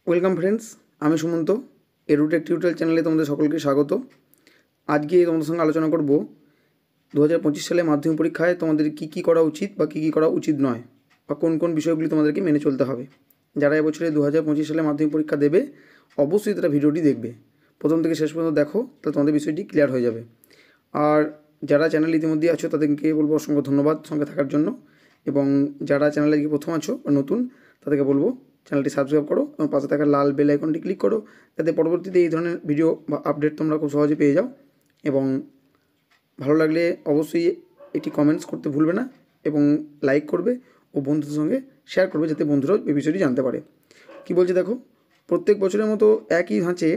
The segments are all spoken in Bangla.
ওয়েলকাম ফ্রেন্ডস, আমি সুমন্ত। এডুটেক টিউটোরিয়াল চ্যানেলে তোমাদের সকলকে স্বাগত। আজকে তোমাদের সঙ্গে আলোচনা করব 2025 সালে মাধ্যমিক পরীক্ষায় তোমাদের কী করা উচিত বা কী করা উচিত নয়, বা কোন কোন বিষয়গুলি তোমাদেরকে মেনে চলতে হবে। যারা এবছরে 2025 সালে মাধ্যমিক পরীক্ষা দেবে অবশ্যই তারা ভিডিওটি দেখবে, প্রথম থেকে শেষ পর্যন্ত দেখো, তাহলে তোমাদের বিষয়টি ক্লিয়ার হয়ে যাবে। আর যারা চ্যানেল ইতিমধ্যে আছো তাদেরকে বলবো অসংখ্য ধন্যবাদ সঙ্গে থাকার জন্য, এবং যারা চ্যানেলে প্রথম আছো বা নতুন তাদেরকে বলবো চ্যানেলটি সাবস্ক্রাইব করো এবং পাশে থাকা লাল বেল আইকনটি ক্লিক করো, যাতে পরবর্তীতে এই ধরনের ভিডিও বা আপডেট তোমরা খুব সহজে পেয়ে যাও। এবং ভালো লাগলে অবশ্যই এটি কমেন্টস করতে ভুলবে না, এবং লাইক করবে ও বন্ধুদের সঙ্গে শেয়ার করবে, যাতে বন্ধুরাও এই বিষয়টি জানতে পারে। কী বলছে দেখো, প্রত্যেক বছরের মতো একই ধাঁচে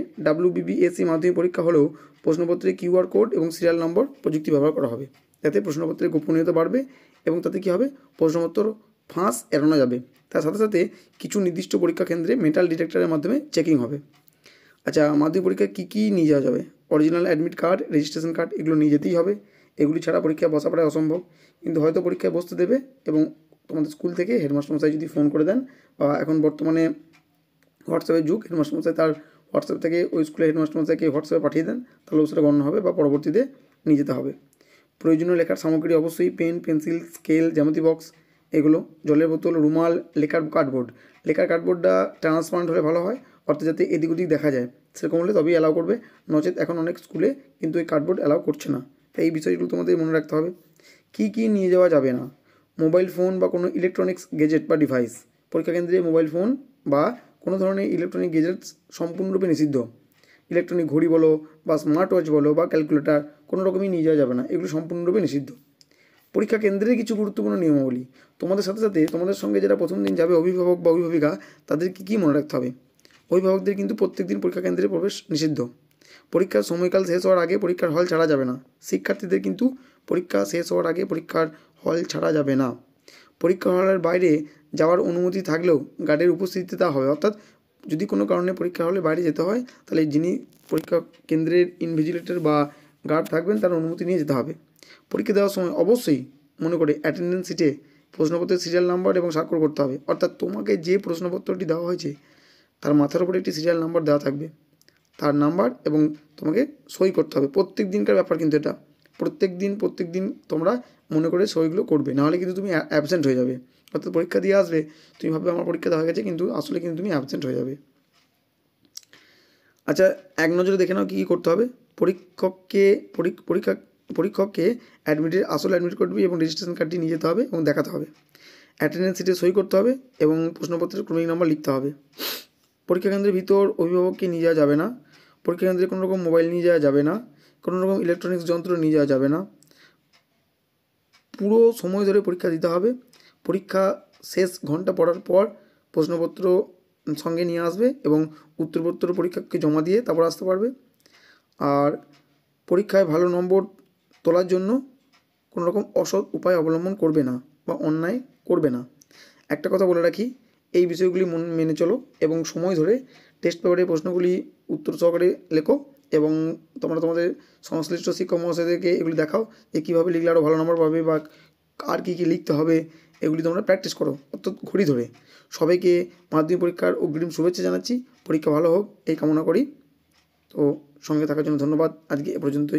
WBBSC মাধ্যমিক পরীক্ষা হলেও প্রশ্নপত্রে QR কোড এবং সিরিয়াল নম্বর প্রযুক্তি ব্যবহার করা হবে, যাতে প্রশ্নপত্রের গোপনীয়তা বাড়বে এবং তাতে কী হবে, প্রশ্নপত্র ফাঁস এড়ানো যাবে। তার সাথে সাথে কিছু নির্দিষ্ট পরীক্ষা কেন্দ্রে মেটাল ডিটেক্টরের মাধ্যমে চেকিং হবে। আচ্ছা, মাধ্যমিক পরীক্ষায় কী নিয়ে যাওয়া যাবে? Original admit card, registration card, এগুলো নিয়ে যেতেই হবে। এগুলি ছাড়া পরীক্ষায় বসা প্রায় অসম্ভব, কিন্তু হয়তো পরীক্ষায় বসতে দেবে। এবং তোমাদের স্কুল থেকে হেডমাস্টারমশাই যদি ফোন করে দেন, বা এখন বর্তমানে হোয়াটসঅ্যাপের যুগ, হেডমাস্টারমশাই তার হোয়াটসঅ্যাপ থেকে ওই স্কুলের হেডমাস্টারমশাইকে হোয়াটসঅ্যাপে পাঠিয়ে দেন, তাহলেও সেটা গণ্য হবে বা পরবর্তীতে নিয়ে যেতে হবে। প্রয়োজনীয় লেখার সামগ্রী অবশ্যই পেন, পেন্সিল, স্কেল, জ্যামিতি বক্স, এগুলো, জলের বোতল, রুমাল, লেখার কার্ডবোর্ড। লেখার কার্ডবোর্ডটা ট্রান্সপারেন্ট হলে ভালো হয়, অর্থাৎ যাতে এদিক ওদিক দেখা যায়, সেরকম হলে তবেই অ্যালাউ করবে। নচেত এখন অনেক স্কুলে কিন্তু এই কার্ডবোর্ড অ্যালাউ করছে না। তাই এই বিষয়গুলো তোমাদের মনে রাখতে হবে। কী নিয়ে যাওয়া যাবে না? মোবাইল ফোন বা কোনো ইলেকট্রনিক্স গেজেট বা ডিভাইস। পরীক্ষা কেন্দ্রে মোবাইল ফোন বা কোনো ধরনের ইলেকট্রনিক গেজেটস সম্পূর্ণরূপে নিষিদ্ধ। ইলেকট্রনিক ঘড়ি বলো বা স্মার্ট ওয়াচ বলো বা ক্যালকুলেটার, কোনো রকমই নিয়ে যাওয়া যাবে না, এগুলো সম্পূর্ণরূপে নিষিদ্ধ। পরীক্ষা কেন্দ্রের কিছু গুরুত্বপূর্ণ নিয়মাবলী। তোমাদের সাথে সাথে তোমাদের সঙ্গে যারা প্রথম দিন যাবে, অভিভাবক বা অভিভাবিকা, তাদের কী মনে রাখতে হবে? অভিভাবকদের কিন্তু প্রত্যেক দিন পরীক্ষা কেন্দ্রে প্রবেশ নিষিদ্ধ। পরীক্ষার সময়কাল শেষ হওয়ার আগে পরীক্ষার হল ছাড়া যাবে না। শিক্ষার্থীদের কিন্তু পরীক্ষা শেষ হওয়ার আগে পরীক্ষার হল ছাড়া যাবে না। পরীক্ষা হলের বাইরে যাওয়ার অনুমতি থাকলেও গার্ডের উপস্থিতিতে তা হবে, অর্থাৎ যদি কোনো কারণে পরীক্ষা হলে বাইরে যেতে হয়, তাহলে যিনি পরীক্ষা কেন্দ্রের ইনভিজিলেটর বা গার্ড থাকবেন তার অনুমতি নিয়ে যেতে হবে। পরীক্ষা দেওয়ার সময় অবশ্যই মনে করে অ্যাটেন্ডেন্স সিটে প্রশ্নপত্রের সিরিয়াল নাম্বার এবং স্বাক্ষর করতে হবে, অর্থাৎ তোমাকে যে প্রশ্নপত্রটি দেওয়া হয়েছে তার মাথার উপরে একটি সিরিয়াল নাম্বার দেওয়া থাকবে, তার নাম্বার, এবং তোমাকে সই করতে হবে। প্রত্যেক দিনকার ব্যাপার কিন্তু এটা, প্রত্যেক দিন তোমরা মনে করে সইগুলো করবে, নাহলে কিন্তু তুমি অ্যাবসেন্ট হয়ে যাবে। অর্থাৎ পরীক্ষা দিয়ে আসবে, তুমি ভাববে আমার পরীক্ষা দেওয়া গেছে, কিন্তু আসলে কিন্তু তুমি অ্যাবসেন্ট হয়ে যাবে। আচ্ছা, এক নজরে দেখে নাও কী করতে হবে। পরীক্ষককে অ্যাডমিটের আসল অ্যাডমিট কার্ডটি এবং রেজিস্ট্রেশন কার্ডটি নিয়ে যেতে হবে এবং দেখাতে হবে। অ্যাটেন্ডেন্স সিটে সই করতে হবে এবং প্রশ্নপত্রের ক্রমিক নাম্বার লিখতে হবে। পরীক্ষা কেন্দ্রের ভিতর অভিভাবককে নিয়ে যাওয়া যাবে না। পরীক্ষা কেন্দ্রে কোনো রকম মোবাইল নিয়ে যাওয়া যাবে না, কোনো রকম ইলেকট্রনিক্স যন্ত্র নিয়ে যাওয়া যাবে না। পুরো সময় ধরে পরীক্ষা দিতে হবে। পরীক্ষা শেষ ঘন্টা পড়ার পর প্রশ্নপত্র সঙ্গে নিয়ে আসবে এবং উত্তরপত্র পরীক্ষককে জমা দিয়ে তারপর আসতে পারবে। আর পরীক্ষায় ভালো নম্বর তোলার জন্য কোনো রকম অসৎ উপায় অবলম্বন করবে না বা অন্যায় করবে না। একটা কথা বলে রাখি, এই বিষয়গুলি মেনে চলো এবং সময় ধরে টেস্ট পেপারের প্রশ্নগুলি উত্তর সহকারে লেখো, এবং তোমরা তোমাদের সংশ্লিষ্ট শিক্ষক মহাশয়দেরকে এগুলি দেখাও যে কীভাবে লিখলে আরও ভালো নম্বর পাবে বা আর কী লিখতে হবে, এগুলি তোমরা প্র্যাকটিস করো, অর্থাৎ ঘড়ি ধরে। সবাইকে মাধ্যমিক পরীক্ষার অগ্রিম শুভেচ্ছা জানাচ্ছি। পরীক্ষা ভালো হোক এই কামনা করি। তো সঙ্গে থাকার জন্য ধন্যবাদ। আজকে এ পর্যন্তই।